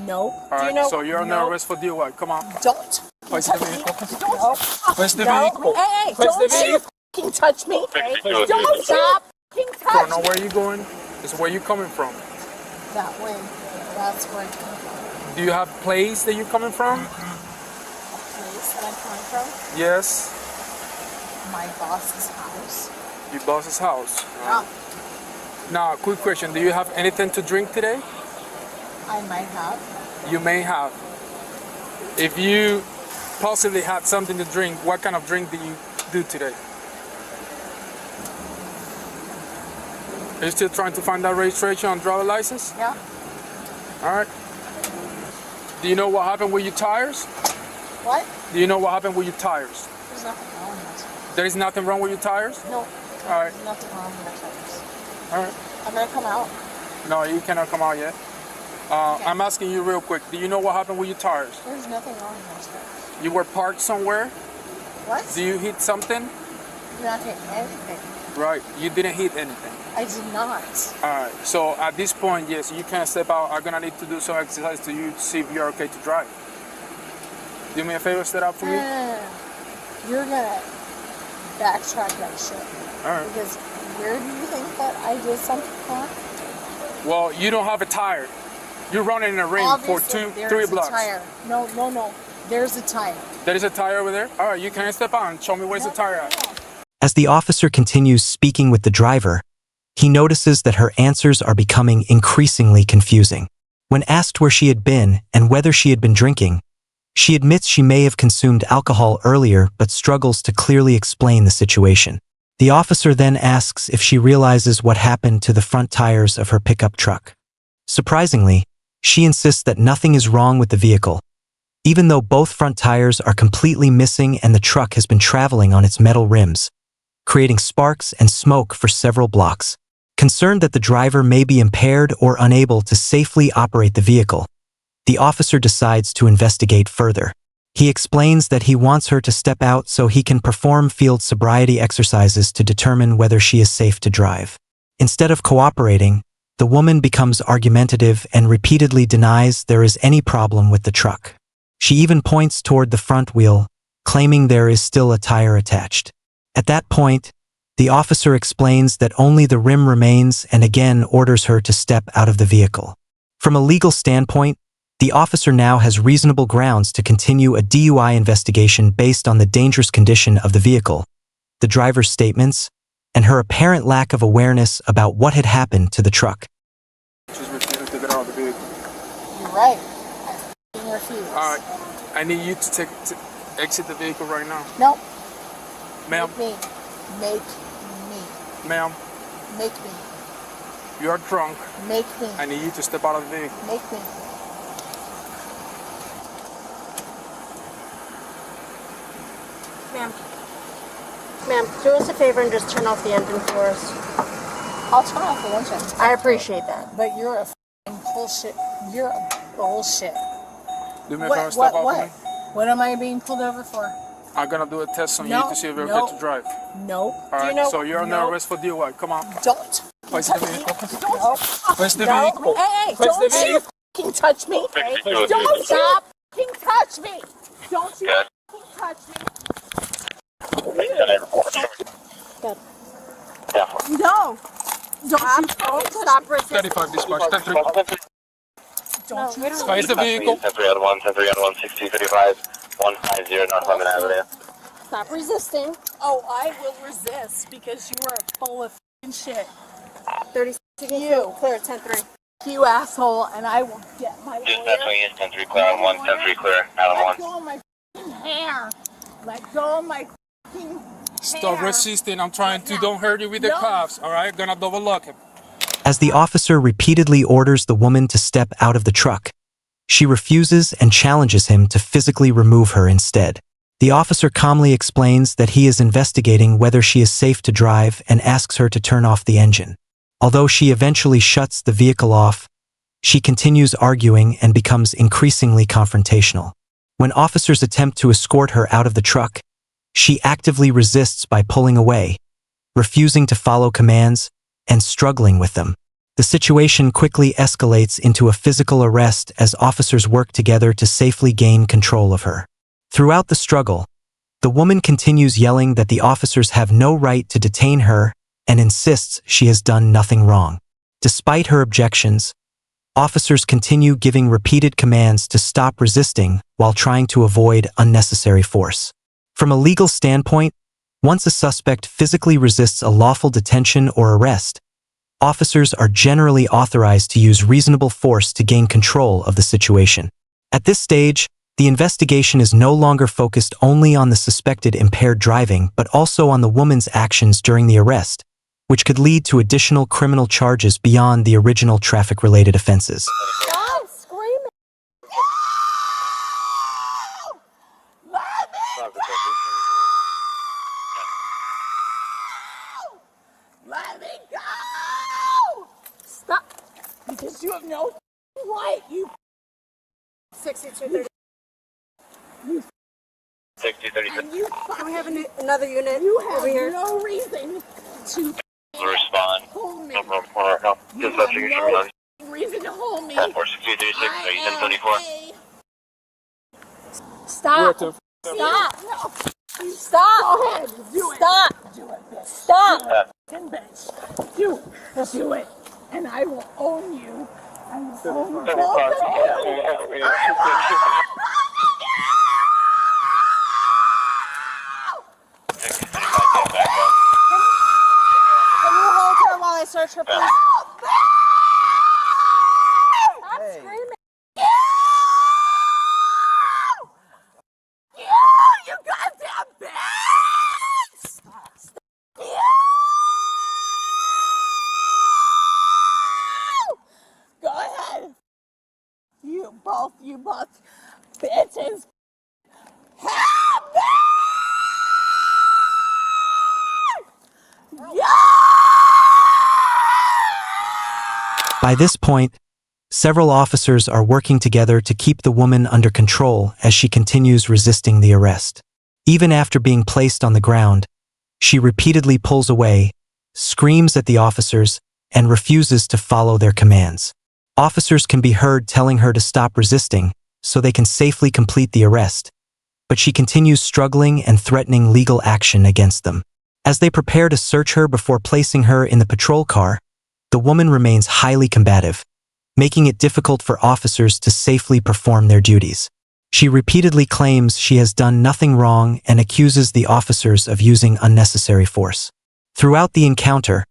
No. All right, so you're under arrest for DUI. Come on. Don't. Place the vehicle. Don't. Place the vehicle. Hey, Place the don't fucking touch me. Don't stop fucking touch Don't know where you're going. It's where you're coming from. That way. That's where I'm coming from. Do you have place that you're coming from? Place that I'm coming from? Yes. My boss's house. Your boss's house. Yeah. Now, quick question. Do you have anything to drink today? I might have. You may have. If you possibly had something to drink, what kind of drink do you do today? Are you still trying to find that registration on driver license? Yeah. All right. Do you know what happened with your tires? What? Do you know what happened with your tires? There's nothing wrong with it. There is nothing wrong with your tires? No. All right. There's nothing wrong with my tires. All right. I'm gonna come out. No, you cannot come out yet. Okay. I'm asking you real quick. Do you know what happened with your tires? There's nothing wrong with my tires. You were parked somewhere? What? Do you hit something? Not hit anything. Right. You didn't hit anything. I did not. All right. So at this point, yes, you can step out. I'm gonna need to do some exercise to you to see if you're okay to drive. Do me a favor, step out for me. You're gonna backtrack that shit. All right. Because where do you think that I did something wrong? Well, you don't have a tire. You're running in a ring Obviously, for there's 3 a blocks. Tire. No. There's a tire. There is a tire over there? All right, you can step out and show me where's the tire at. As the officer continues speaking with the driver, he notices that her answers are becoming increasingly confusing. When asked where she had been and whether she had been drinking, she admits she may have consumed alcohol earlier but struggles to clearly explain the situation. The officer then asks if she realizes what happened to the front tires of her pickup truck. Surprisingly, she insists that nothing is wrong with the vehicle, even though both front tires are completely missing and the truck has been traveling on its metal rims, creating sparks and smoke for several blocks. Concerned that the driver may be impaired or unable to safely operate the vehicle, the officer decides to investigate further. He explains that he wants her to step out so he can perform field sobriety exercises to determine whether she is safe to drive. Instead of cooperating, the woman becomes argumentative and repeatedly denies there is any problem with the truck. She even points toward the front wheel, claiming there is still a tire attached. At that point, the officer explains that only the rim remains and again orders her to step out of the vehicle. From a legal standpoint, the officer now has reasonable grounds to continue a DUI investigation based on the dangerous condition of the vehicle, the driver's statements, and her apparent lack of awareness about what had happened to the truck. She's refusing to get out of the vehicle. You're right. I refuse. All right. I need you to exit the vehicle right now. No. Ma'am. Make me. Ma'am. Make me. You are drunk. Make me. I need you to step out of the vehicle. Make me. Ma'am, do us a favor and just turn off the engine for us. I'll turn off the engine. I appreciate that. But you're a f***ing bullshit. You're a bullshit. Do me a favor, step out for me. What am I being pulled over for? I'm gonna do a test on No, you to see if you're no. okay to drive. No. All right. know- So you're under arrest for DUI. Come on. Don't. Place the vehicle. Don't. Place the No. vehicle. Hey, Place don't the you vehicle. fucking touch me. Don't stop fucking touch me. Don't you fucking touch me. No. Don't Stop resisting. 35 dispatch. 10-3. Don't you Place the vehicle. 10-3 on 1, 10-3 on 1, 6035, 150 North Lemon Avenue. Stop resisting. Oh, I will resist because you are full of fucking shit. 30 seconds. You. Clear, 10-3. You asshole, and I will get my Dispatch lawyer. wing is 10-3 clear on 1, 10-3 clear out on 1. Let go of my fucking hair. Let go of my fucking Stop hair. resisting. I'm trying to. Don't hurt you with the No. cuffs. All right. Gonna double lock him. As the officer repeatedly orders the woman to step out of the truck, she refuses and challenges him to physically remove her instead. The officer calmly explains that he is investigating whether she is safe to drive and asks her to turn off the engine. Although she eventually shuts the vehicle off, she continues arguing and becomes increasingly confrontational. When officers attempt to escort her out of the truck, she actively resists by pulling away, refusing to follow commands, and struggling with them. The situation quickly escalates into a physical arrest as officers work together to safely gain control of her. Throughout the struggle, the woman continues yelling that the officers have no right to detain her and insists she has done nothing wrong. Despite her objections, officers continue giving repeated commands to stop resisting while trying to avoid unnecessary force. From a legal standpoint, once a suspect physically resists a lawful detention or arrest, officers are generally authorized to use reasonable force to gain control of the situation. At this stage, the investigation is no longer focused only on the suspected impaired driving but also on the woman's actions during the arrest, which could lead to additional criminal charges beyond the original traffic-related offenses. Stop screaming! No! Let me go! Let me go! Stop! Because you have no right, you 6230. 6036. and you Can we have another unit you over have here? no reason to Respond. hold me. No problem. Right now. You Dispatch, you can have no reason to hold me. 10-4-6-2-3-6, I am 1034. Stop! We're Stop! No! Stop! Go ahead! Do it! Stop! Do it, bitch! Stop! Bitch! Do it! And I will own you. I will own both of you. I will own Can you hold her while I search her, please? Stop screaming! You goddamn bitch! Go ahead. You both bitches. Help me! By this point, several officers are working together to keep the woman under control as she continues resisting the arrest. Even after being placed on the ground, she repeatedly pulls away, screams at the officers, and refuses to follow their commands. Officers can be heard telling her to stop resisting so they can safely complete the arrest, but she continues struggling and threatening legal action against them. As they prepare to search her before placing her in the patrol car, the woman remains highly combative, making it difficult for officers to safely perform their duties. She repeatedly claims she has done nothing wrong and accuses the officers of using unnecessary force. Throughout the encounter,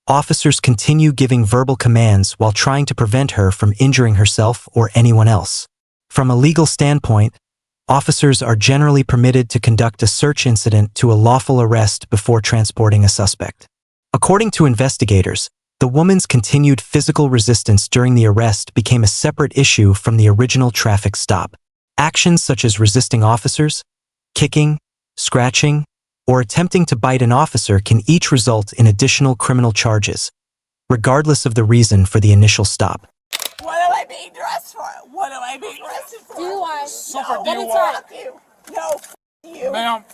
officers continue giving verbal commands while trying to prevent her from injuring herself or anyone else. From a legal standpoint, officers are generally permitted to conduct a search incident to a lawful arrest before transporting a suspect. According to investigators, the woman's continued physical resistance during the arrest became a separate issue from the original traffic stop. Actions such as resisting officers, kicking, scratching, or attempting to bite an officer can each result in additional criminal charges, regardless of the reason for the initial stop. What am I being dressed for? What am I being arrested for? DUI. Super No, DUI. fuck you. No, f you. Ma'am,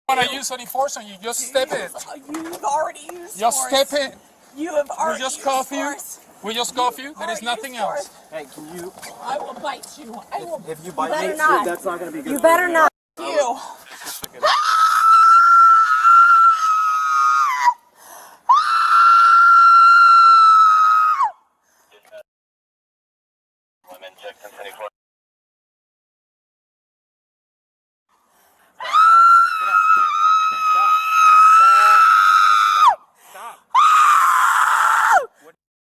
when I use any force on you, just step in. You've already used Just force. step in. You have We already just used cuff you. force. We just cuff you. There is Already nothing used else. force. Hey, can you? I will bite you. I will If you bite better me, not. that's not gonna be good. You better not. you. Women, check 1024.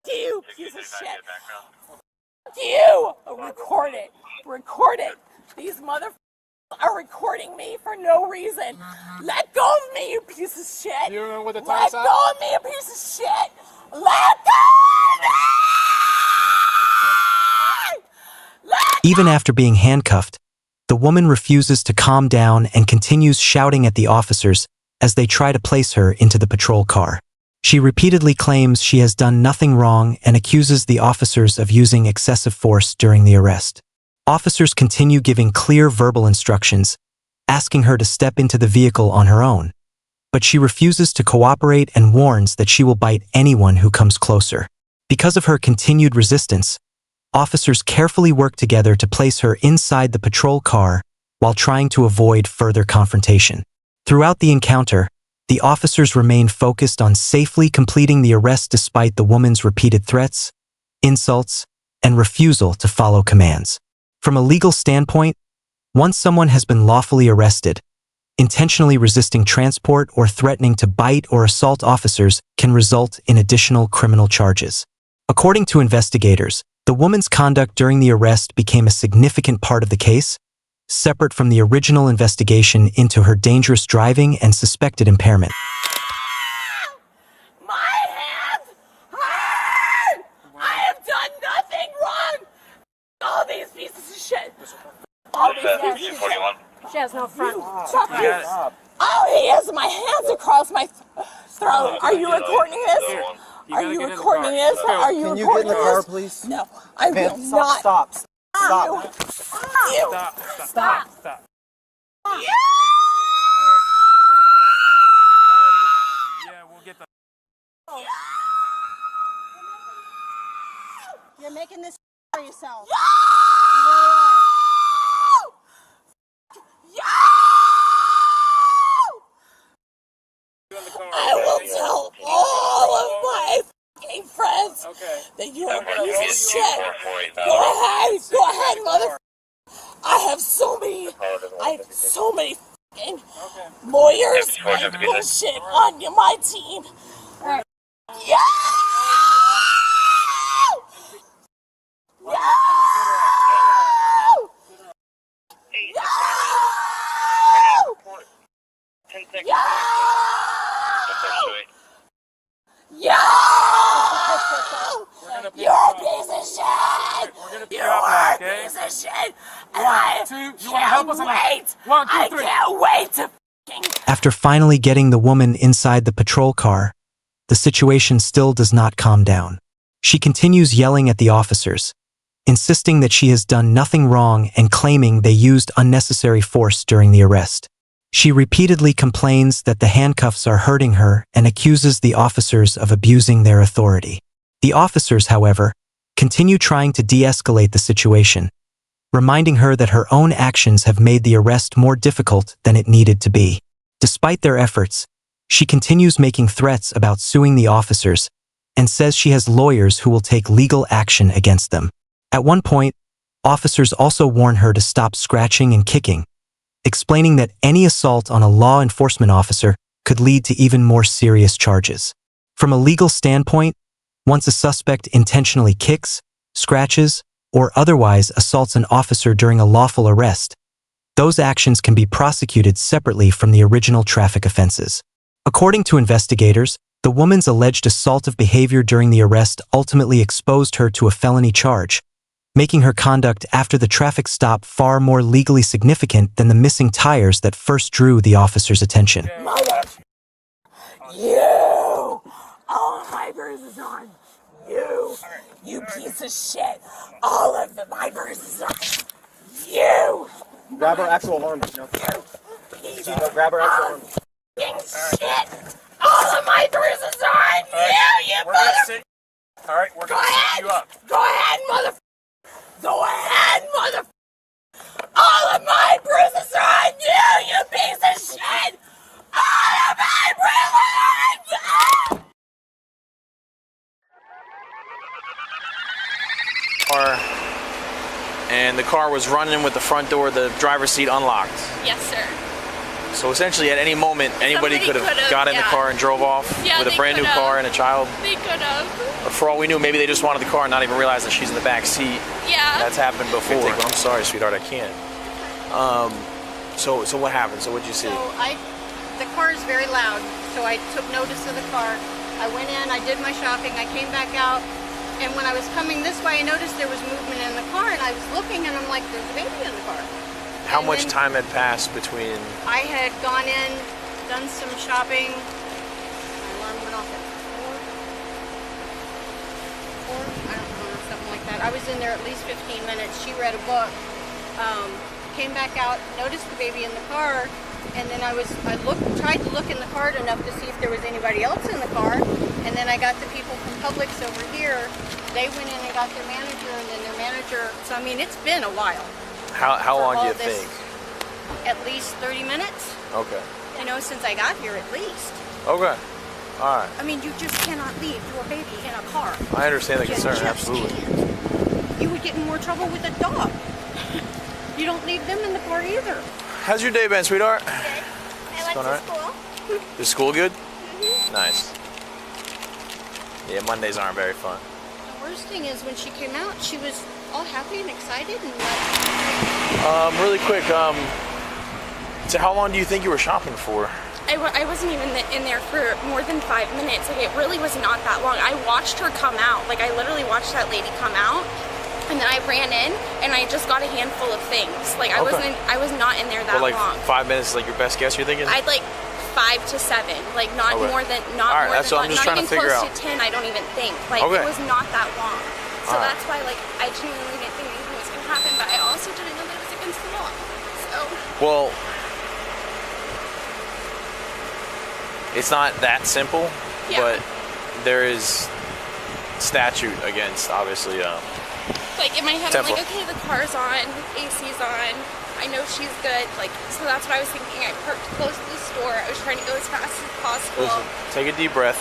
You piece of shit. You. Record it. Record it. These motherfuckers are recording me for no reason. Let go of me, you piece of shit. You remember what the Let time's at? go of me, you piece of shit. Let go of me. Even after being handcuffed, the woman refuses to calm down and continues shouting at the officers as they try to place her into the patrol car. She repeatedly claims she has done nothing wrong and accuses the officers of using excessive force during the arrest. Officers continue giving clear verbal instructions, asking her to step into the vehicle on her own, but she refuses to cooperate and warns that she will bite anyone who comes closer. Because of her continued resistance, officers carefully worked together to place her inside the patrol car while trying to avoid further confrontation. Throughout the encounter, the officers remained focused on safely completing the arrest despite the woman's repeated threats, insults, and refusal to follow commands. From a legal standpoint, once someone has been lawfully arrested, intentionally resisting transport or threatening to bite or assault officers can result in additional criminal charges. According to investigators, the woman's conduct during the arrest became a significant part of the case, separate from the original investigation into her dangerous driving and suspected impairment. My hands hurt! I have done nothing wrong! All these pieces of shit! All these pieces of shit! She has no front. Oh, he has my hands across my throat. Are you recording this? Are you recording this? Are you Can you get recording in the car, this? please? No, I will Man, not. stop. You. Stop. You. Yeah, we'll get the... You're making this for yourself. I will tell all of my fucking friends that you are a piece of shit. Go ahead, mother. I have so many fucking lawyers and bullshit on my team. Yeah! You're a piece of shit! You're a piece of shit! And I can't wait! I can't wait to fucking... After finally getting the woman inside the patrol car, the situation still does not calm down. She continues yelling at the officers, insisting that she has done nothing wrong and claiming they used unnecessary force during the arrest. She repeatedly complains that the handcuffs are hurting her and accuses the officers of abusing their authority. The officers, however, continue trying to de-escalate the situation, reminding her that her own actions have made the arrest more difficult than it needed to be. Despite their efforts, she continues making threats about suing the officers and says she has lawyers who will take legal action against them. At one point, officers also warn her to stop scratching and kicking, explaining that any assault on a law enforcement officer could lead to even more serious charges. From a legal standpoint, once a suspect intentionally kicks, scratches, or otherwise assaults an officer during a lawful arrest, those actions can be prosecuted separately from the original traffic offenses. According to investigators, the woman's alleged assaultive behavior during the arrest ultimately exposed her to a felony charge, making her conduct after the traffic stop far more legally significant than the missing tires that first drew the officer's attention. Mother... You! All of my bruises on you! You piece of shit! All of my bruises on you! Grab her actual arm. No. Grab her actual arm. Shit! All of my bruises on you mother... Alright, we're gonna sit you up. Go ahead, mother... Go ahead, mother... All of my bruises are on you, you piece of shit! All of my bruises! And the car was running with the front door, the driver's seat unlocked. Yes, sir. So essentially at any moment, anybody could have got in the car and drove off with a brand new car and a child. They could have. Or for all we knew, maybe they just wanted the car and not even realize that she's in the back seat. Yeah. That's happened before. I'm sorry, sweetheart, I can't. So what happened? So what'd you see? So the car is very loud, so I took notice of the car. I went in, I did my shopping, I came back out, and when I was coming this way, I noticed there was movement in the car, and I was looking, and I'm like, there's a baby in the car. How much time had passed between... I had gone in, done some shopping. My alarm went off at 4? I don't know, something like that. I was in there at least 15 minutes. She read a book, came back out, noticed the baby in the car, and then I tried to look in the car enough to see if there was anybody else in the car, and then I got the people from Publix over here. They went in and got their manager, and then their manager. So I mean, it's been a while. How long do you think? At least 30 minutes. Okay. You know, since I got here, at least. Okay. All right. I mean, you just cannot leave your baby in a car. I understand the concern, You just absolutely. can't. You would get in more trouble with a dog. You don't leave them in the car either. How's your day been, sweetheart? Good. I went going to all right? school. Is school good? Nice. Yeah, Mondays aren't very fun. The worst thing is when she came out, she was all happy and excited and like. Really quick, so how long do you think you were shopping for? I wasn't even in there for more than 5 minutes. Like, it really was not that long. I watched her come out. Like, I literally watched that lady come out, and then I ran in, and I just got a handful of things. Like, I was not in there that like long. 5 minutes is like your best guess, you're thinking? I'd like 5 to 7. Like, not more than All right, that's what I'm just not trying to even figure close out. to 10. I don't even think. Like, it was not that long. So that's why, like, I genuinely didn't think anything was gonna happen. But I also didn't know that it was against the law. So. Well, it's not that simple, but there is statute against, obviously. Like, in my head, I'm like, okay, the car's on, AC's on, I know she's good. Like, so that's what I was thinking. I parked close to the store. I was trying to go as fast as possible. Listen, take a deep breath.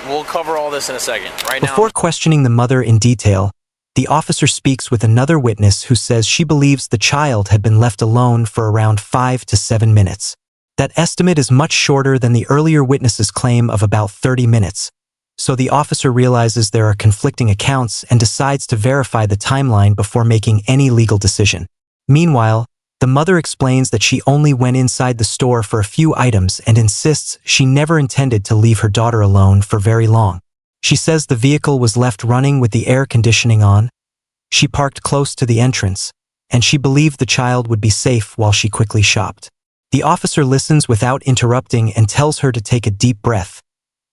We'll cover all this in a second. Right now. Before questioning the mother in detail, the officer speaks with another witness who says she believes the child had been left alone for around 5 to 7 minutes. That estimate is much shorter than the earlier witness's claim of about 30 minutes. So the officer realizes there are conflicting accounts and decides to verify the timeline before making any legal decision. Meanwhile, the mother explains that she only went inside the store for a few items and insists she never intended to leave her daughter alone for very long. She says the vehicle was left running with the air conditioning on. She parked close to the entrance, and she believed the child would be safe while she quickly shopped. The officer listens without interrupting and tells her to take a deep breath,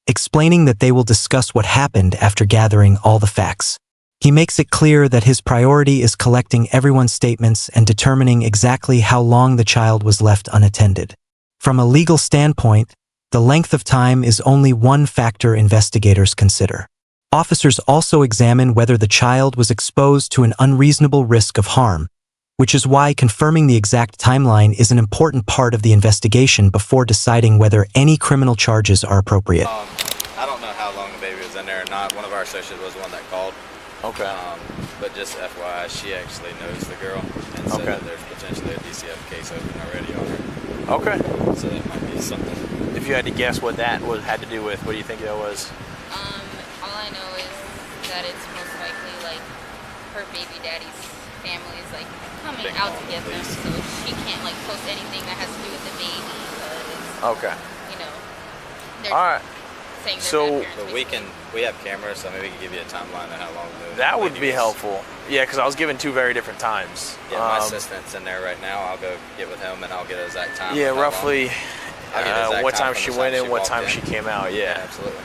explaining that they will discuss what happened after gathering all the facts. He makes it clear that his priority is collecting everyone's statements and determining exactly how long the child was left unattended. From a legal standpoint, the length of time is only one factor investigators consider. Officers also examine whether the child was exposed to an unreasonable risk of harm, which is why confirming the exact timeline is an important part of the investigation before deciding whether any criminal charges are appropriate. I don't know how long the baby was in there or not. One of our associates was the one that called. Okay. But just FYI, she actually knows the girl and said that there's potentially a DCF case open already on her. Okay. So that might be something. If you had to guess what that had to do with, what do you think that was? All I know is that it's most likely like her baby daddy's family is like coming out to get them, so she can't like post anything that has to do with the baby because you know they're saying so we have cameras, so maybe we can give you a timeline of how long that would be helpful. Yeah, because I was given 2 very different times. Yeah, my assistant's in there right now. I'll go get with him and I'll get an exact time. Yeah, roughly what time she went in, what time she came out. Yeah, absolutely.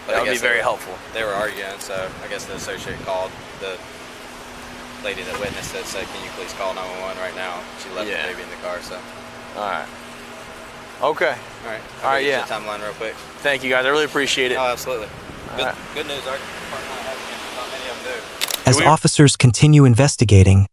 That would be very helpful. They were arguing, so I guess the associate called the lady that witnessed it, said, "Can you please call 911 right now?" She left the baby in the car, so. All right. Okay. All right. All right, yeah. Timeline real quick. Thank you, guys. I really appreciate it. Oh, absolutely. Good news, Art. Not many of them do. As officers continue investigating,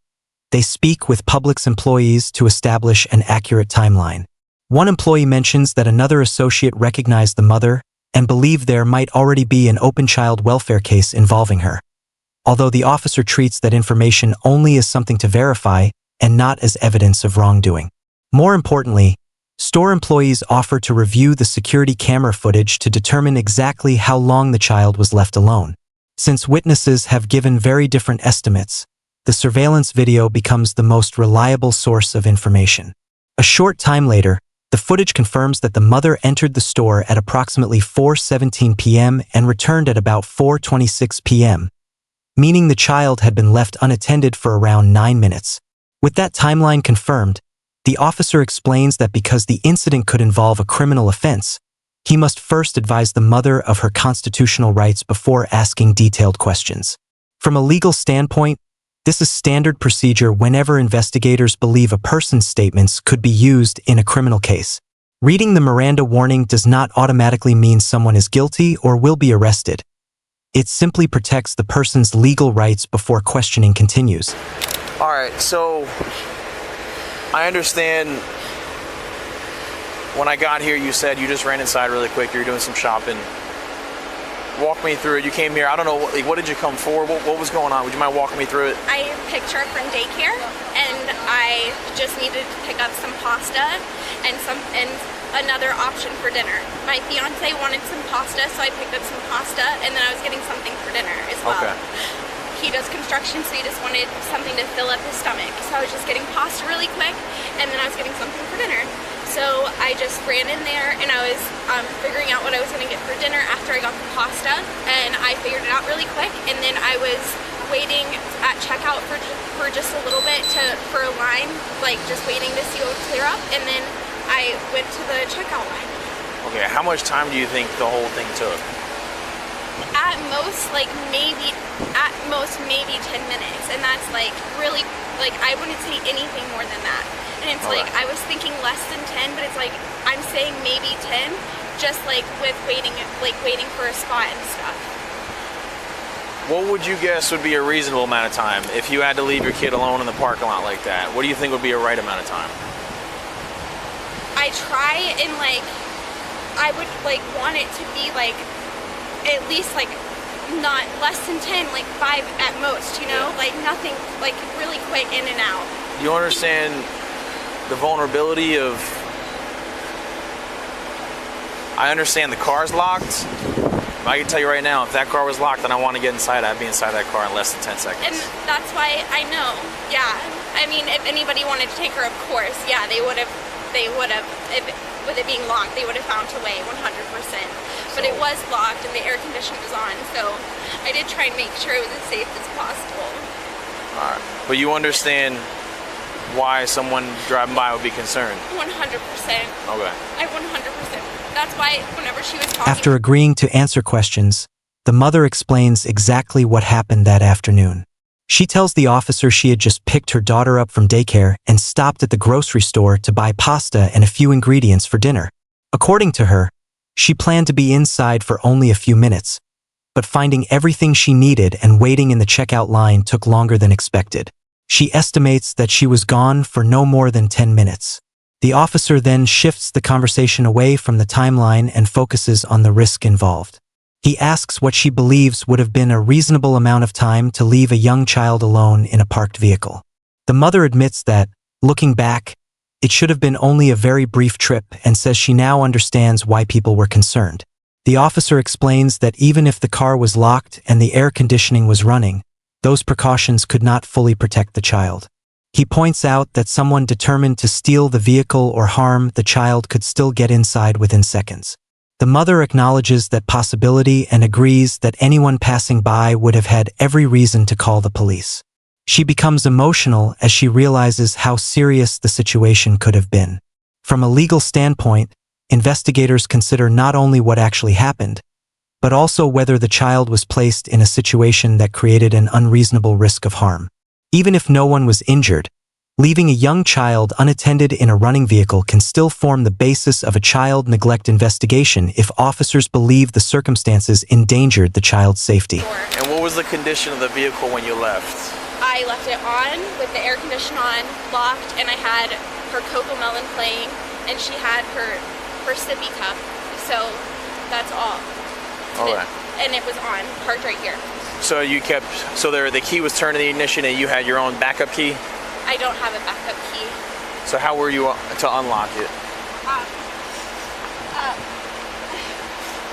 they speak with Publix employees to establish an accurate timeline. One employee mentions that another associate recognized the mother and believed there might already be an open child welfare case involving her, although the officer treats that information only as something to verify and not as evidence of wrongdoing. More importantly, store employees offer to review the security camera footage to determine exactly how long the child was left alone. Since witnesses have given very different estimates, the surveillance video becomes the most reliable source of information. A short time later, the footage confirms that the mother entered the store at approximately 4:17 p.m. and returned at about 4:26 p.m., meaning the child had been left unattended for around 9 minutes. With that timeline confirmed, the officer explains that because the incident could involve a criminal offense, he must first advise the mother of her constitutional rights before asking detailed questions. From a legal standpoint, This is standard procedure whenever investigators believe a person's statements could be used in a criminal case. Reading the Miranda warning does not automatically mean someone is guilty or will be arrested. It simply protects the person's legal rights before questioning continues. All right, so I understand when I got here, you said you just ran inside really quick. You were doing some shopping. Walk me through it. You came here. I don't know. What did you come for? What was going on? Would you mind walking me through it? I picked her up from daycare, and I just needed to pick up some pasta and another option for dinner. My fiance wanted some pasta, so I picked up some pasta, and then I was getting something for dinner as well. Okay. He does construction, so he just wanted something to fill up his stomach. So I was just getting pasta really quick, and then I was getting something for dinner. So I just ran in there, and I was figuring out what I was going to get for dinner after I got the pasta, and I figured it out really quick, and then I was waiting at checkout for just a little bit for a line, like just waiting to see what would clear up, and then I went to the checkout line. Okay, how much time do you think the whole thing took? At most maybe 10 minutes, and that's like really, like I wouldn't say anything more than that. And it's like, I was thinking less than 10, but it's like, I'm saying maybe 10, just like with waiting for a spot and stuff. What would you guess would be a reasonable amount of time if you had to leave your kid alone in the parking lot like that? What do you think would be a right amount of time? I try and I would want it to be at least not less than 10, 5 at most, you know? Like nothing, really quick in and out. You understand the vulnerability of... I understand the car's locked. I can tell you right now, if that car was locked and I want to get inside, I'd be inside that car in less than 10 seconds. And that's why I know, yeah. I mean, if anybody wanted to take her, of course, yeah, they would have, with it being locked, they would have found a way, 100%. But it was locked and the air conditioner was on, so I did try and make sure it was as safe as possible. All right. But you understand why someone driving by would be concerned? 100%. Okay. I 100%. That's why whenever she was talking... After agreeing to answer questions, the mother explains exactly what happened that afternoon. She tells the officer she had just picked her daughter up from daycare and stopped at the grocery store to buy pasta and a few ingredients for dinner. According to her, she planned to be inside for only a few minutes, but finding everything she needed and waiting in the checkout line took longer than expected. She estimates that she was gone for no more than 10 minutes. The officer then shifts the conversation away from the timeline and focuses on the risk involved. He asks what she believes would have been a reasonable amount of time to leave a young child alone in a parked vehicle. The mother admits that, looking back, it should have been only a very brief trip and says she now understands why people were concerned. The officer explains that even if the car was locked and the air conditioning was running, those precautions could not fully protect the child. He points out that someone determined to steal the vehicle or harm the child could still get inside within seconds. The mother acknowledges that possibility and agrees that anyone passing by would have had every reason to call the police. She becomes emotional as she realizes how serious the situation could have been. From a legal standpoint, investigators consider not only what actually happened, but also whether the child was placed in a situation that created an unreasonable risk of harm. Even if no one was injured, leaving a young child unattended in a running vehicle can still form the basis of a child neglect investigation if officers believe the circumstances endangered the child's safety. And what was the condition of the vehicle when you left? I left it on with the air conditioner on, locked, and I had her Coco Melon playing, and she had her sippy cup. So that's all. Okay. And it was on, parked right here. So the key was turned in the ignition and you had your own backup key? I don't have a backup key. So how were you to unlock it?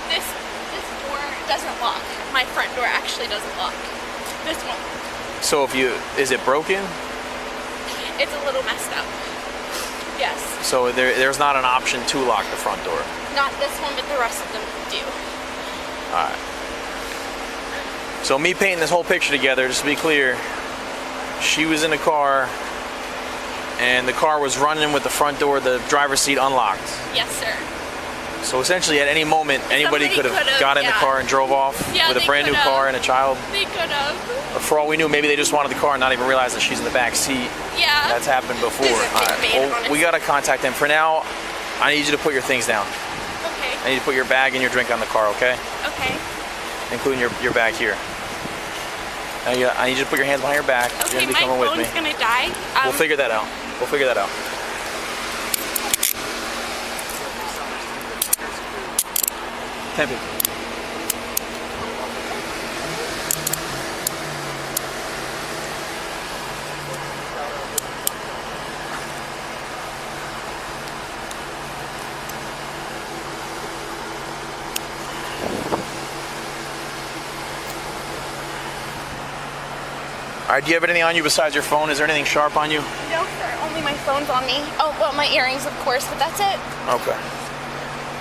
This door doesn't lock. My front door actually doesn't lock. This one. So is it broken? It's a little messed up. Yes. So there's not an option to lock the front door? Not this one, but the rest of them do. Alright. So me painting this whole picture together, just to be clear, she was in a car and the car was running with the front door, the driver's seat unlocked. Yes, sir. So essentially, at any moment, anybody could have got in the car and drove off with a brand new car and a child. They could have. Or for all we knew, maybe they just wanted the car and not even realize that she's in the back seat. Yeah. That's happened before. All right. Well, we gotta contact them. For now, I need you to put your things down. Okay. I need you to put your bag and your drink on the car, okay? Okay. Including your bag here. I need you to put your hands behind your back. Okay, You're gonna be my coming with me. phone's gonna die. We'll figure that out. We'll figure that out. Tempe. All right, do you have anything on you besides your phone? Is there anything sharp on you? No, sir. Only my phone's on me. Oh, well, my earrings, of course, but that's it. Okay.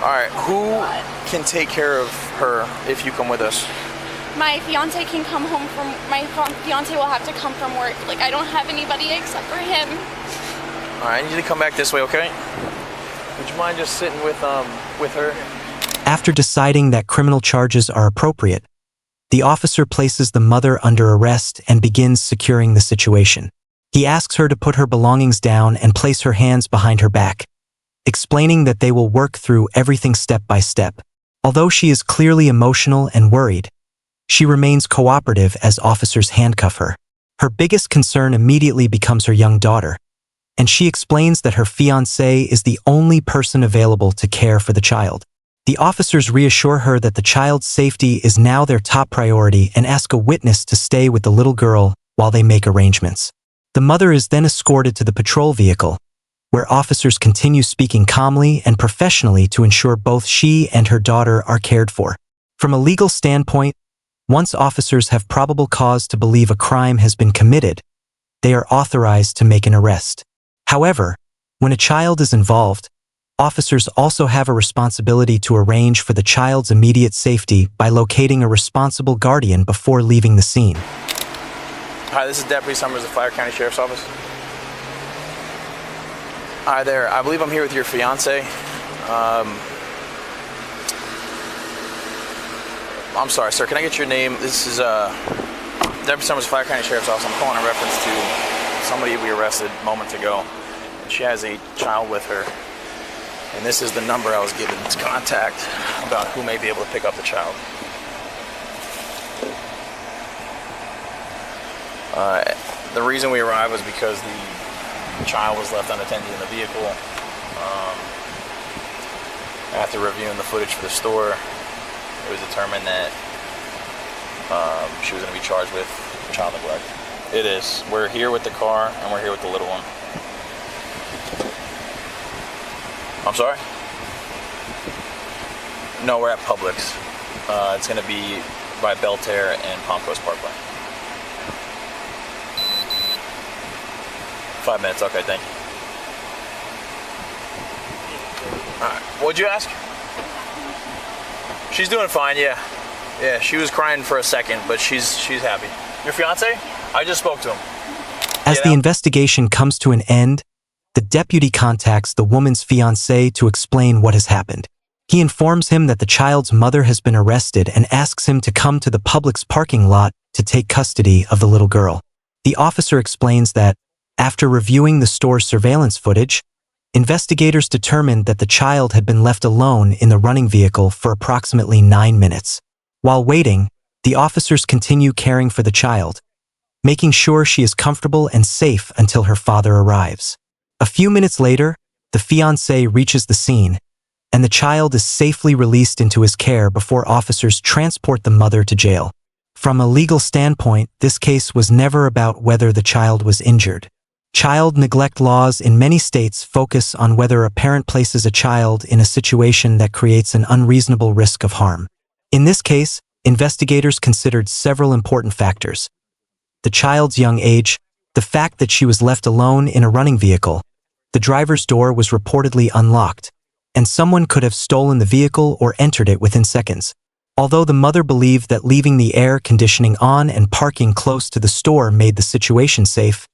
All right, who can take care of her if you come with us? My fiance can come home from, my fiance will have to come from work. Like, I don't have anybody except for him. All right, I need you to come back this way, okay? Would you mind just sitting with her? After deciding that criminal charges are appropriate, the officer places the mother under arrest and begins securing the situation. He asks her to put her belongings down and place her hands behind her back, explaining that they will work through everything step by step. Although she is clearly emotional and worried, she remains cooperative as officers handcuff her. Her biggest concern immediately becomes her young daughter, and she explains that her fiancé is the only person available to care for the child. The officers reassure her that the child's safety is now their top priority and ask a witness to stay with the little girl while they make arrangements. The mother is then escorted to the patrol vehicle, where officers continue speaking calmly and professionally to ensure both she and her daughter are cared for. From a legal standpoint, once officers have probable cause to believe a crime has been committed, they are authorized to make an arrest. However, when a child is involved, officers also have a responsibility to arrange for the child's immediate safety by locating a responsible guardian before leaving the scene. Hi, this is Deputy Summers of Flagler County Sheriff's Office. Hi there, I believe I'm here with your fiance. I'm sorry, sir, can I get your name? This is Deputy Summers of Flagler County Sheriff's Office. I'm calling in reference to somebody we arrested moments ago. She has a child with her. And this is the number I was given to contact about who may be able to pick up the child. The reason we arrived was because the child was left unattended in the vehicle. After reviewing the footage for the store, it was determined that she was going to be charged with child neglect. It is. We're here with the car and we're here with the little one. I'm sorry? No, we're at Publix. It's going to be by Belterre and Palm Coast Parkway. 5 minutes, okay, thank you. Alright, what'd you ask? She's doing fine, yeah. Yeah, she was crying for a second, but she's happy. Your fiance? I just spoke to him. As the investigation comes to an end, the deputy contacts the woman's fiancé to explain what has happened. He informs him that the child's mother has been arrested and asks him to come to the Publix parking lot to take custody of the little girl. The officer explains that, after reviewing the store's surveillance footage, investigators determined that the child had been left alone in the running vehicle for approximately 9 minutes. While waiting, the officers continue caring for the child, making sure she is comfortable and safe until her father arrives. A few minutes later, the fiancé reaches the scene, and the child is safely released into his care before officers transport the mother to jail. From a legal standpoint, this case was never about whether the child was injured. Child neglect laws in many states focus on whether a parent places a child in a situation that creates an unreasonable risk of harm. In this case, investigators considered several important factors: the child's young age, the fact that she was left alone in a running vehicle, the driver's door was reportedly unlocked, and someone could have stolen the vehicle or entered it within seconds. Although the mother believed that leaving the air conditioning on and parking close to the store made the situation safe,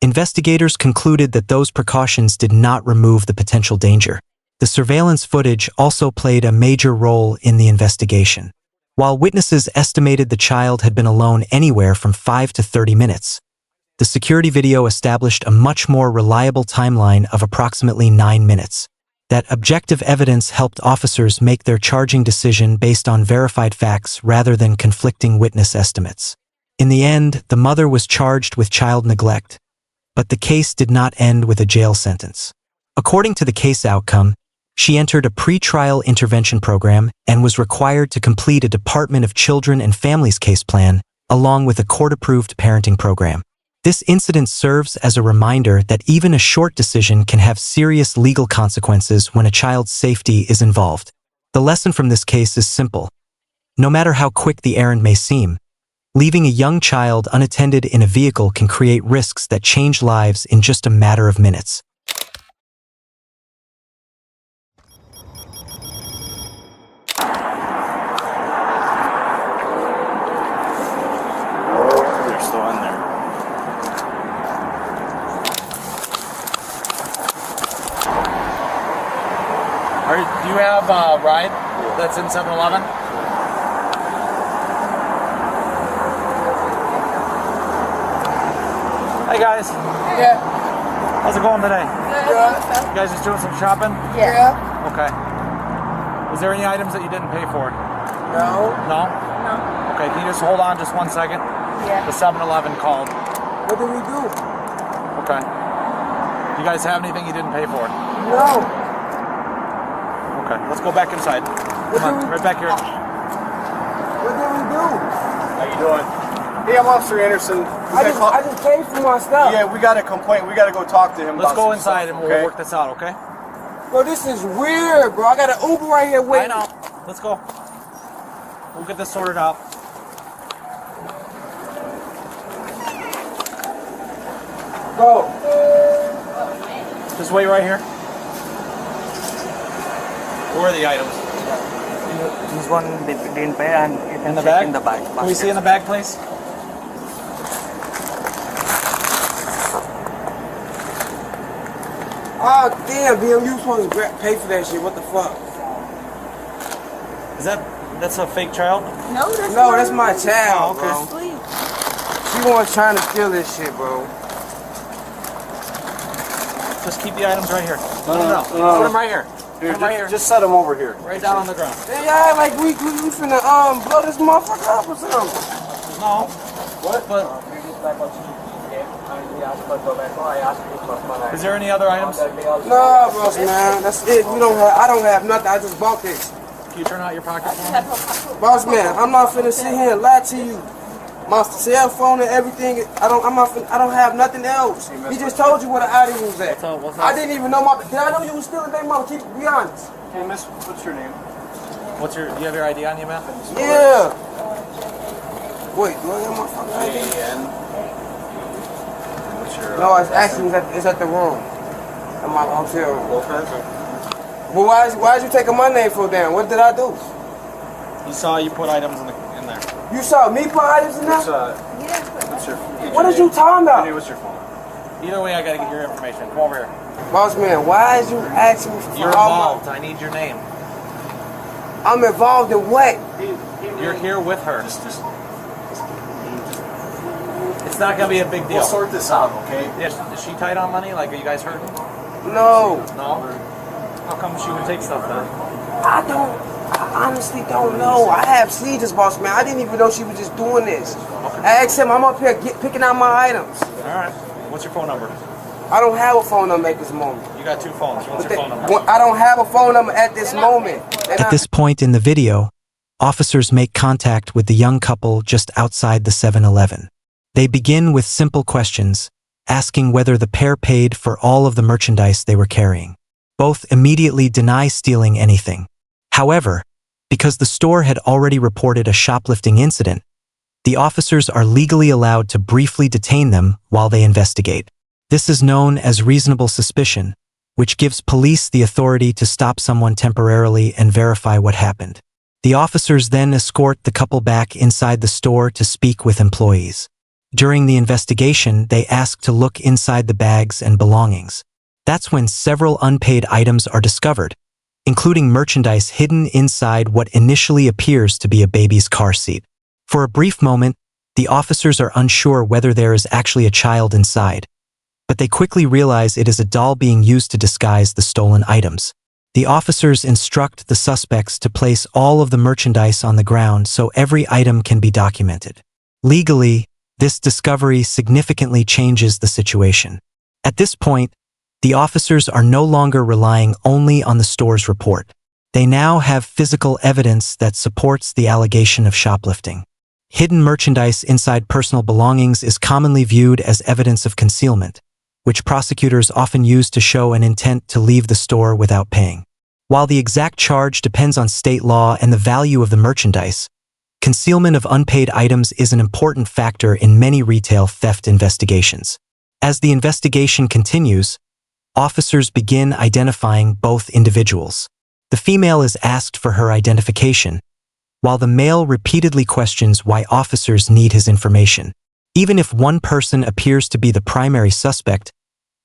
investigators concluded that those precautions did not remove the potential danger. The surveillance footage also played a major role in the investigation. While witnesses estimated the child had been alone anywhere from 5 to 30 minutes, the security video established a much more reliable timeline of approximately 9 minutes. That objective evidence helped officers make their charging decision based on verified facts rather than conflicting witness estimates. In the end, the mother was charged with child neglect, but the case did not end with a jail sentence. According to the case outcome, she entered a pre-trial intervention program and was required to complete a Department of Children and Families case plan, along with a court-approved parenting program. This incident serves as a reminder that even a short decision can have serious legal consequences when a child's safety is involved. The lesson from this case is simple. No matter how quick the errand may seem, leaving a young child unattended in a vehicle can create risks that change lives in just a matter of minutes. They're still in there. Do you have a ride that's in 7-Eleven? Hey guys. Yeah. How's it going today? Yeah. You guys just doing some shopping? Yeah. Okay. Was there any items that you didn't pay for? No. No? No. Okay, can you just hold on just 1 second? Yeah. The 7-Eleven called. What did we do? Okay. You guys have anything you didn't pay for? No. Okay, let's go back inside. Come on, right back here. What did we do? How you doing? Hey, I'm Officer Anderson. I just paid for my stuff. Yeah, we got a complaint. We got to go talk to him. Let's about go some inside stuff, and we'll okay? work this out, okay? Bro, this is weird, bro. I got an Uber right here waiting. I know. Let's go. We'll get this sorted out. Bro. Just wait right here. Where are the items? This one didn't pay and you can In the check bag? in the bag. Can we see in the bag, please? Oh, damn, BM, you supposed to pay for that shit. What the fuck? That's a fake child? No, that's my child, Oh, bro. She was trying to steal this shit, bro. Just keep the items right here. No. Put them right here. Here, Put them right here. just set them over here. Right down on the ground. Hey, yeah, like we finna blow this motherfucker up or something. No. What? But is there any other items? Nah, bro, man, that's it. I don't have nothing. I just bought this. Can you turn out your pocket for me? Boss man, I'm not finna sit here and lie to you. My cell phone and everything. I don't have nothing else. He just told you where the item was at. What's that? I didn't even know did I know you was stealing that mama? Be honest. Hey, miss, what's your name? Do you have your ID on you, man? Yeah. Wait, do I have my fucking ID? A-N. What's your... No, it's actually it's at the room. At my hotel room. Well, why'd you taking my name for down? What did I do? He saw you put items in there. You saw me put items in there? What's your... What are you talking about? Hey, what's your phone? Either way, I gotta get your information. Come over here. Boss man, why is you asking me for You're all involved. I need your name. I'm involved in what? You're here with her. It's not gonna be a big deal. We'll sort this out, okay? Is she tight on money? Like, are you guys hurting? No. No? How come she would take stuff then? I honestly don't know. I have seizures, boss man. I didn't even know she was just doing this. I asked him, I'm up here picking out my items. Alright. What's your phone number? I don't have a phone number at this moment. You got 2 phones. What's your phone number? I don't have a phone number at this moment. At this point in the video, officers make contact with the young couple just outside the 7-Eleven. They begin with simple questions, asking whether the pair paid for all of the merchandise they were carrying. Both immediately deny stealing anything. However, because the store had already reported a shoplifting incident, the officers are legally allowed to briefly detain them while they investigate. This is known as reasonable suspicion, which gives police the authority to stop someone temporarily and verify what happened. The officers then escort the couple back inside the store to speak with employees. During the investigation, they ask to look inside the bags and belongings. That's when several unpaid items are discovered, including merchandise hidden inside what initially appears to be a baby's car seat. For a brief moment, the officers are unsure whether there is actually a child inside, but they quickly realize it is a doll being used to disguise the stolen items. The officers instruct the suspects to place all of the merchandise on the ground so every item can be documented. Legally, this discovery significantly changes the situation. At this point, the officers are no longer relying only on the store's report. They now have physical evidence that supports the allegation of shoplifting. Hidden merchandise inside personal belongings is commonly viewed as evidence of concealment, which prosecutors often use to show an intent to leave the store without paying. While the exact charge depends on state law and the value of the merchandise, concealment of unpaid items is an important factor in many retail theft investigations. As the investigation continues, officers begin identifying both individuals. The female is asked for her identification, while the male repeatedly questions why officers need his information. Even if one person appears to be the primary suspect,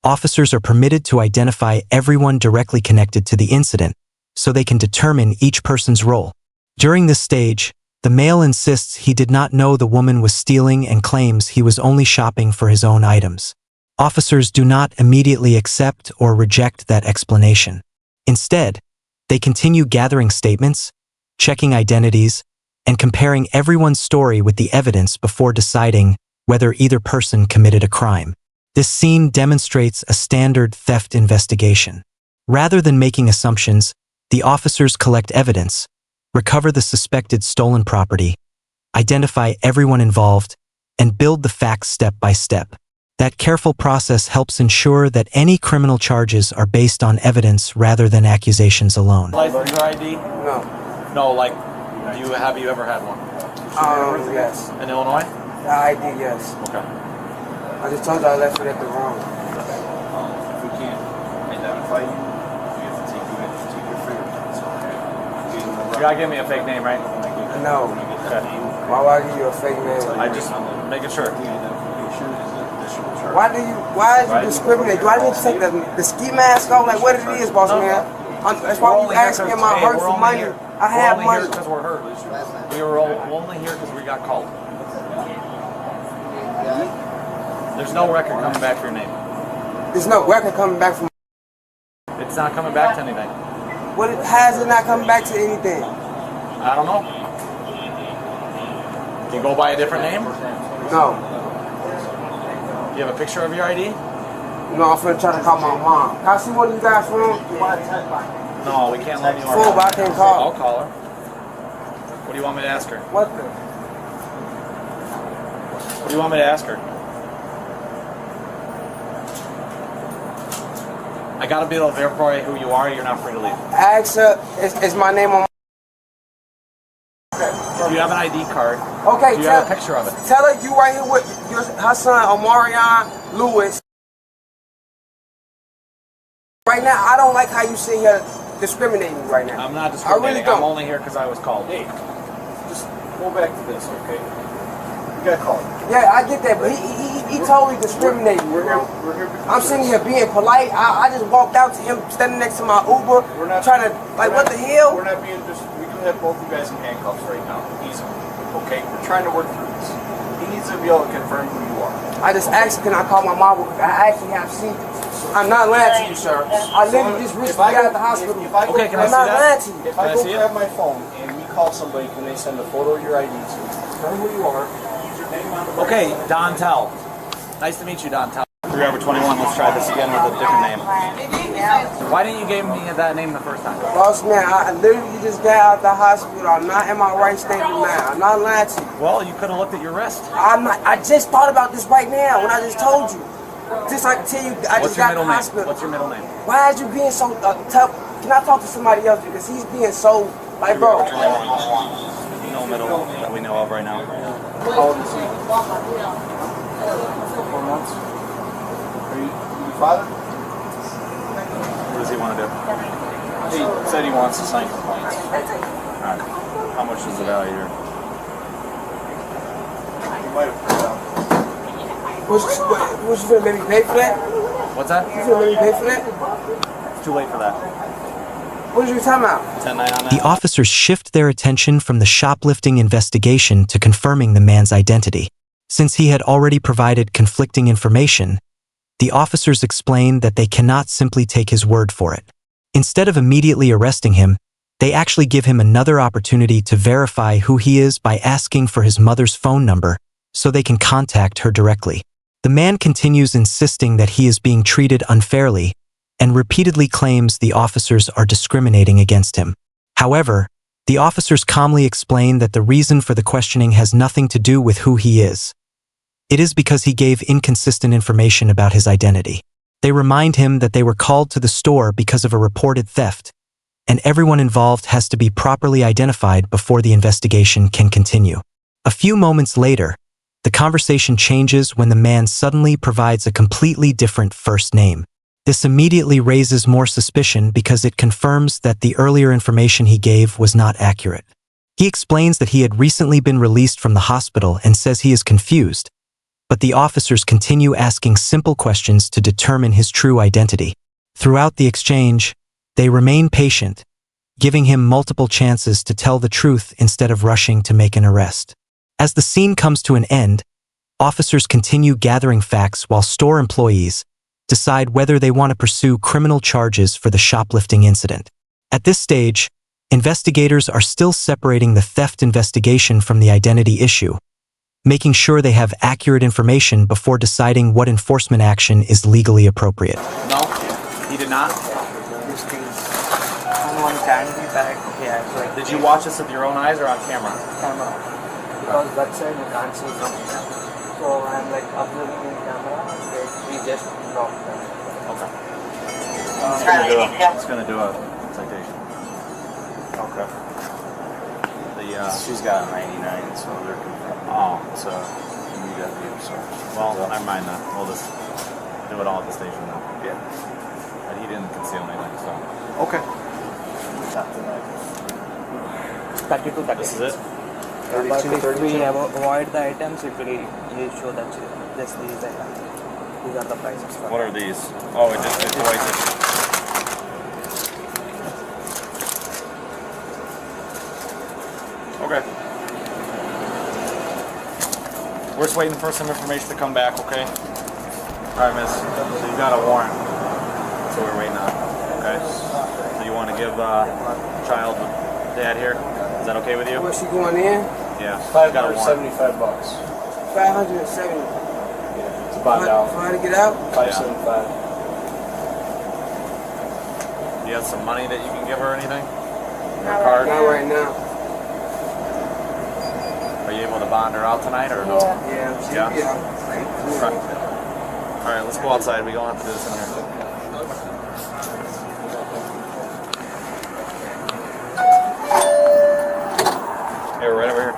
officers are permitted to identify everyone directly connected to the incident so they can determine each person's role. During this stage, the male insists he did not know the woman was stealing and claims he was only shopping for his own items. Officers do not immediately accept or reject that explanation. Instead, they continue gathering statements, checking identities, and comparing everyone's story with the evidence before deciding whether either person committed a crime. This scene demonstrates a standard theft investigation. Rather than making assumptions, the officers collect evidence, recover the suspected stolen property, identify everyone involved, and build the facts step by step. That careful process helps ensure that any criminal charges are based on evidence rather than accusations alone. License or ID? No. No, like, have you ever had one? Yes. In Illinois? ID, yes. Okay. I just told you I left it at the room. If we can't identify you, we have to take your fingerprints. You gotta give me a fake name, right? No. Okay. Why would I give you a fake name? I just making sure. Why is you discriminate? Do I need to take the ski mask off? Like what it is, boss man? That's why you asking me my hurt for money. I have money. Because we're hurt. We were only here because we got called. There's no record coming back for your name. There's no record coming back from. It's not coming back to anything. How is it not coming back to anything? I don't know. Can you go by a different name? No. Do you have a picture of your ID? No, I'm finna try to call my mom. Can I see one of you guys' phone? No, we can't let you on. Phone, but I can't call. I'll call her. What do you want me to ask her? What the? What do you want me to ask her? I gotta be able to verify who you are. You're not free to leave. Ask her. Is my name on? Do you have an ID card? Okay, do you have a picture of it? Tell her you right here with her son, Omarion Lewis. Right now, I don't like how you sit here discriminating right now. I'm not discriminating. I really don't. I'm only here because I was called. Hey, just go back to this, okay? You got called. Yeah, I get that, but he totally discriminating. We're here I'm sitting here being polite. I just walked out to him standing next to my Uber, trying to, like, what the hell? We're not being we do have both you guys in handcuffs right now. Easily. Okay? We're trying to work through this. He needs to be able to confirm who you are. I just asked, can I call my mom? I actually have seen. I'm not lying to you, sir. I literally just recently got out of the hospital. Okay, can I I'm see not that? lying to you. If I go grab my phone and we call somebody, can they send a photo of your ID to confirm who you are? Use your name on the Okay, Don Tell. Nice to meet you, Don Tell. 3 over 21. Let's try this again with a different name. Why didn't you give me that name the first time? Boss man, I literally just got out of the hospital. I'm not in my right state of mind. I'm not lying to you. Well, you could have looked at your wrist. I just thought about this right now when I just told you. Just I can tell you, I just got out of the hospital. What's your middle name? Why is you being so tough? Can I talk to somebody else? Because he's being so, like, bro. No middle that we know of right now. How old is he? 4 months. Are you your father? What does he want to do? He said he wants to sign complaints. Alright. How much is the value here? He might have put it out. Was you gonna make me pay for that? What's that? You gonna make me pay for that? It's too late for that. What are you talking about? 10-9 on that. The officers shift their attention from the shoplifting investigation to confirming the man's identity. Since he had already provided conflicting information, the officers explain that they cannot simply take his word for it. Instead of immediately arresting him, they actually give him another opportunity to verify who he is by asking for his mother's phone number so they can contact her directly. The man continues insisting that he is being treated unfairly and repeatedly claims the officers are discriminating against him. However, the officers calmly explain that the reason for the questioning has nothing to do with who he is. It is because he gave inconsistent information about his identity. They remind him that they were called to the store because of a reported theft, and everyone involved has to be properly identified before the investigation can continue. A few moments later, the conversation changes when the man suddenly provides a completely different first name. This immediately raises more suspicion because it confirms that the earlier information he gave was not accurate. He explains that he had recently been released from the hospital and says he is confused, but the officers continue asking simple questions to determine his true identity. Throughout the exchange, they remain patient, giving him multiple chances to tell the truth instead of rushing to make an arrest. As the scene comes to an end, officers continue gathering facts while store employees decide whether they want to pursue criminal charges for the shoplifting incident. At this stage, investigators are still separating the theft investigation from the identity issue, making sure they have accurate information before deciding what enforcement action is legally appropriate. No, he did not. Did you watch this with your own eyes or on camera? Camera. Because that side you can't see from here. So I'm like observing in camera. We just dropped that. Okay. It's gonna do a citation. Okay. She's got 99, so they're confirmed. Oh, so you got the so. well, never mind that. We'll just do it all at the station then. Yeah. And he didn't conceal anything, so. Okay. Not tonight. 32, 30. This is it? Actually, if we avoid the items, it will show that just these items. These are the prices. What are these? Oh, it just avoids it. Okay. We're just waiting for some information to come back, okay? Alright, miss. So you got a warrant. That's what we're waiting on. Okay? So you want to give child dad here? Is that okay with you? Where's she going in? Yeah. $575. 570. Yeah, it's about down. For her to get out? 575. Do you have some money that you can give her or anything? Not Your card? Not right now. Are you able to bond her out tonight or no? Yeah. Yeah. Alright, let's go outside. We don't have to do this in here. Here, right over here.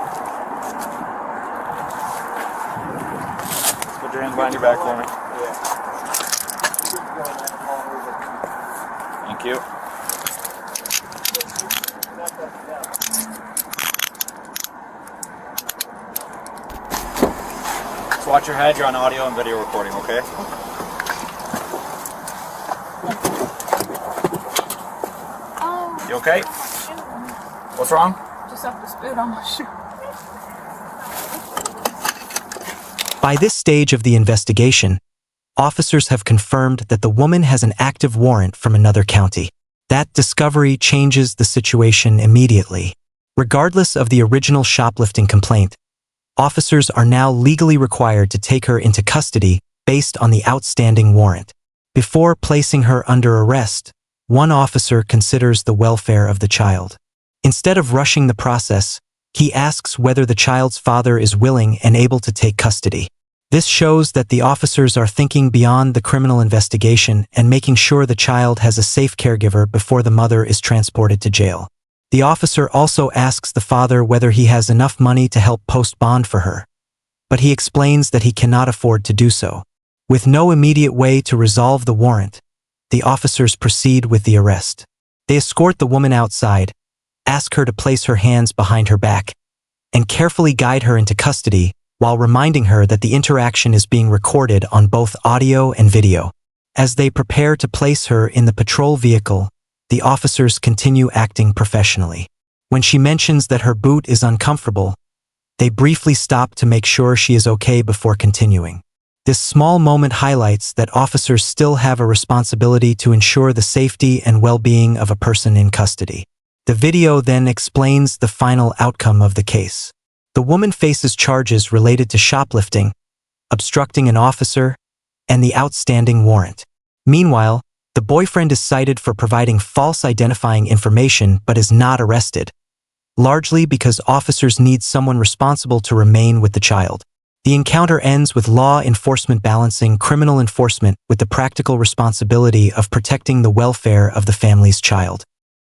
Just put your hands behind your back for me. Thank you. Just watch your head. You're on audio and video recording, okay? Oh. You okay? What's wrong? Just have to spit on my shoe. By this stage of the investigation, officers have confirmed that the woman has an active warrant from another county. That discovery changes the situation immediately. Regardless of the original shoplifting complaint, officers are now legally required to take her into custody based on the outstanding warrant. Before placing her under arrest, one officer considers the welfare of the child. Instead of rushing the process, he asks whether the child's father is willing and able to take custody. This shows that the officers are thinking beyond the criminal investigation and making sure the child has a safe caregiver before the mother is transported to jail. The officer also asks the father whether he has enough money to help post bond for her, but he explains that he cannot afford to do so. With no immediate way to resolve the warrant, the officers proceed with the arrest. They escort the woman outside, ask her to place her hands behind her back, and carefully guide her into custody while reminding her that the interaction is being recorded on both audio and video. As they prepare to place her in the patrol vehicle, the officers continue acting professionally. When she mentions that her boot is uncomfortable, they briefly stop to make sure she is okay before continuing. This small moment highlights that officers still have a responsibility to ensure the safety and well-being of a person in custody. The video then explains the final outcome of the case. The woman faces charges related to shoplifting, obstructing an officer, and the outstanding warrant. Meanwhile, the boyfriend is cited for providing false identifying information but is not arrested, largely because officers need someone responsible to remain with the child. The encounter ends with law enforcement balancing criminal enforcement with the practical responsibility of protecting the welfare of the family's child.